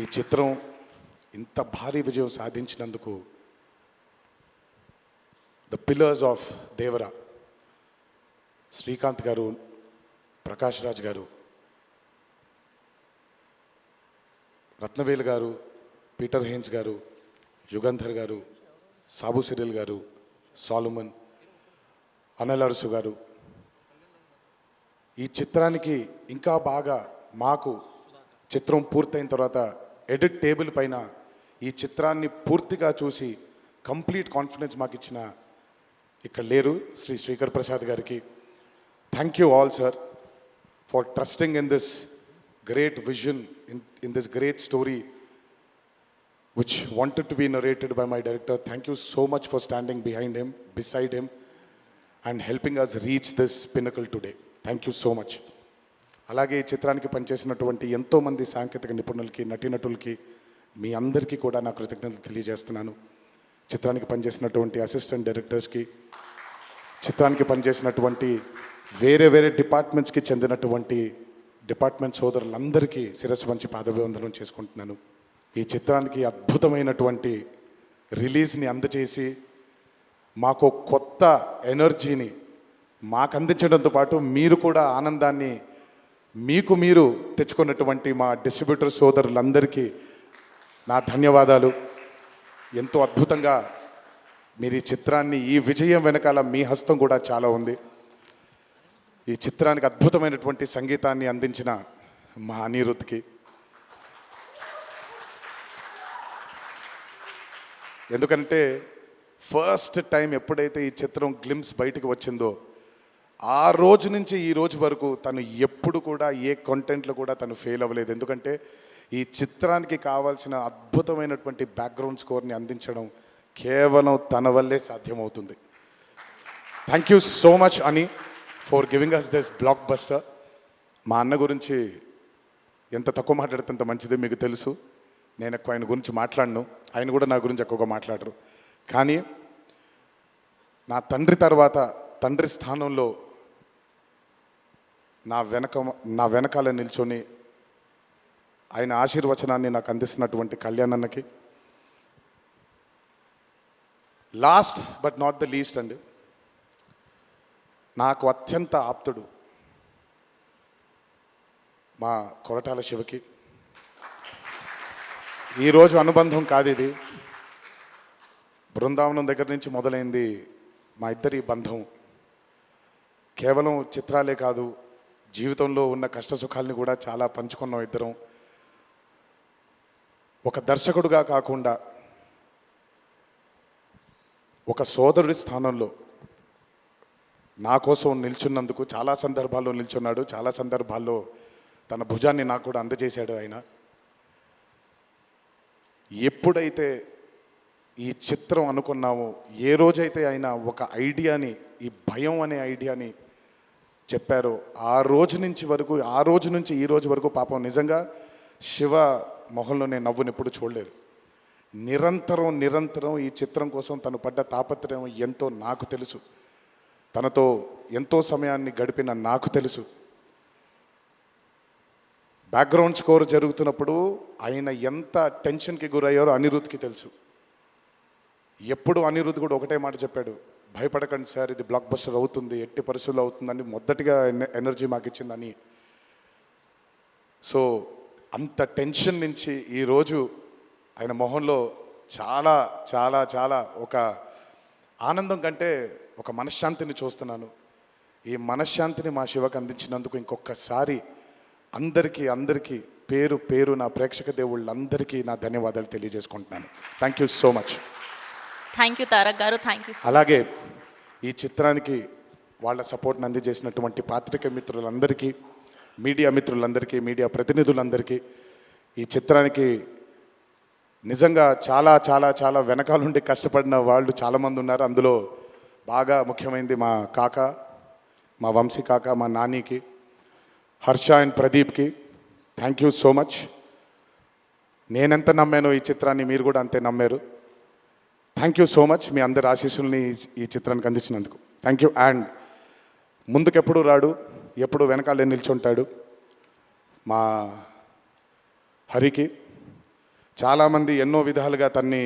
ఈ చిత్రం ఇంత భారీ విజయం సాధించినందుకు the pillars of Devara Srikanth గారు, ప్రకాష్ రాజ్ గారు, రత్నవేలు గారు, పీటర్ హేన్స్ గారు, యుగంధర్ గారు, సాబు సిరిల్ గారు, సాలుమన్, అనిల్ అరుసు గారు, ఈ చిత్రానికి ఇంకా బాగా మాకు చిత్రం పూర్తయిన తర్వాత ఎడిట్ టేబుల్ పైన ఈ చిత్రాన్ని పూర్తిగా చూసి కంప్లీట్ కాన్ఫిడెన్స్ మాకు ఇచ్చిన ఇక్కడ లేరు శ్రీ శ్రీకర్ ప్రసాద్ గారికి thank you all sir for trusting in this great vision in this great story which wanted to be narrated by my director. Thank you so much for standing behind him, beside him, and helping us reach this pinnacle today. Thank you so much. అలాగే ఈ చిత్రానికి పనిచేసినటువంటి ఎంతోమంది సాంకేతిక నిపుణులకి, నటీనటులకి మీ అందరికీ కూడా నా కృతజ్ఞతలు తెలియజేస్తున్నాను. చిత్రానికి పనిచేసినటువంటి అసిస్టెంట్ డైరెక్టర్స్కి, చిత్రానికి పనిచేసినటువంటి వేరే వేరే డిపార్ట్మెంట్స్కి చెందినటువంటి డిపార్ట్మెంట్ సోదరులందరికీ శిరస్సు వంచి పాదాభివందనం చేసుకుంటున్నాను. ఈ చిత్రానికి అద్భుతమైనటువంటి రిలీజ్ని అందచేసి మాకు కొత్త ఎనర్జీని మాకు అందించడంతో పాటు మీరు కూడా ఆనందాన్ని మీకు మీరు తెచ్చుకున్నటువంటి మా డిస్ట్రిబ్యూటర్ సోదరులందరికీ నా ధన్యవాదాలు. ఎంతో అద్భుతంగా మీరు ఈ చిత్రాన్ని, ఈ విజయం వెనకాల మీ హస్తం కూడా చాలా ఉంది. ఈ చిత్రానికి అద్భుతమైనటువంటి సంగీతాన్ని అందించిన మా అనిరుద్ధ్కి, ఎందుకంటే ఫస్ట్ టైం ఎప్పుడైతే ఈ చిత్రం గ్లిమ్స్ బయటకు వచ్చిందో ఆ రోజు నుంచి ఈ రోజు వరకు తను ఎప్పుడు కూడా ఏ కంటెంట్లో కూడా తను ఫెయిల్ అవ్వలేదు. ఎందుకంటే ఈ చిత్రానికి కావాల్సిన అద్భుతమైనటువంటి బ్యాక్గ్రౌండ్ స్కోర్ని అందించడం కేవలం తన వల్లే సాధ్యమవుతుంది. థ్యాంక్ యూ సో మచ్ అని for giving us this blockbuster. మా అన్న గురించి ఎంత తక్కువ మాట్లాడితే అంత మంచిది, మీకు తెలుసు. నేను ఎక్కువ ఆయన గురించి మాట్లాడను, ఆయన కూడా నా గురించి ఎక్కువగా మాట్లాడరు. కానీ నా తండ్రి తర్వాత తండ్రి స్థానంలో నా వెనకాల నిల్చొని ఆయన ఆశీర్వచనాన్ని నాకు అందిస్తున్నటువంటి కళ్యాణ్ అన్నకి, last but not the least అండి, నాకు అత్యంత ఆప్తుడు మా కొరటాల శివకి. ఈరోజు అనుబంధం కాదు ఇది, బృందావనం దగ్గర నుంచి మొదలైంది మా ఇద్దరి బంధం. కేవలం చిత్రాలే కాదు, జీవితంలో ఉన్న కష్ట సుఖాలని కూడా చాలా పంచుకున్నాం ఇద్దరం. ఒక దర్శకుడుగా కాకుండా ఒక సోదరుడి స్థానంలో నా కోసం నిల్చున్నందుకు చాలా సందర్భాల్లో నిల్చున్నాడు, చాలా సందర్భాల్లో తన భుజాన్ని నాకు కూడా అందజేశాడు ఆయన. ఎప్పుడైతే ఈ చిత్రం అనుకున్నామో, ఏ రోజైతే ఆయన ఒక ఐడియాని, ఈ భయం అనే ఐడియాని చెప్పారో ఆ రోజు నుంచి ఈ రోజు వరకు పాపం నిజంగా శివ మొహంలో నేను నవ్వుని ఎప్పుడు చూడలేదు. నిరంతరం ఈ చిత్రం కోసం తను పడ్డ తాపత్రయం ఎంతో నాకు తెలుసు. తనతో ఎంతో సమయాన్ని గడిపిన నాకు తెలుసు. బ్యాక్గ్రౌండ్ స్కోర్ జరుగుతున్నప్పుడు ఆయన ఎంత టెన్షన్కి గురయ్యారో అనిరుద్ధ్కి తెలుసు. ఎప్పుడు అనిరుద్ధ్ కూడా ఒకటే మాట చెప్పాడు, భయపడకండి సార్, ఇది బ్లాక్ బస్టర్ అవుతుంది, ఎట్టి పరిస్థితుల్లో అవుతుందని మొదటిగా ఎనర్జీ మాకు ఇచ్చిందని. సో అంత టెన్షన్ నుంచి ఈరోజు ఆయన మొహంలో చాలా చాలా చాలా ఒక ఆనందం కంటే ఒక మనశ్శాంతిని చూస్తున్నాను. ఈ మనశ్శాంతిని మా శివకు అందించినందుకు ఇంకొకసారి అందరికీ పేరు నా ప్రేక్షక దేవుళ్ళందరికీ నా ధన్యవాదాలు తెలియజేసుకుంటున్నాను. Thank you so much. Thank you Tarak గారు, థ్యాంక్ యూ. అలాగే ఈ చిత్రానికి వాళ్ళ సపోర్ట్ని అందజేసినటువంటి పాత్రిక మిత్రులందరికీ, మీడియా మిత్రులందరికీ, మీడియా ప్రతినిధులందరికీ, ఈ చిత్రానికి నిజంగా చాలా చాలా చాలా వెనకాలండి కష్టపడిన వాళ్ళు చాలామంది ఉన్నారు. అందులో బాగా ముఖ్యమైనది మా కాక, మా వంశీ కాక, మా నానికి, హర్ష అండ్ ప్రదీప్కి థ్యాంక్ యూ సో మచ్. నేనెంత నమ్మానో ఈ చిత్రాన్ని మీరు కూడా అంతే నమ్మారు. Thank you so much. మీ అందరి ఆశీస్సుల్ని ఈ చిత్రానికి అందించినందుకు థ్యాంక్ యూ. అండ్ ముందుకెప్పుడు రాడు, ఎప్పుడు వెనకాలే నిల్చుంటాడు మా హరికి, చాలామంది ఎన్నో విధాలుగా తన్ని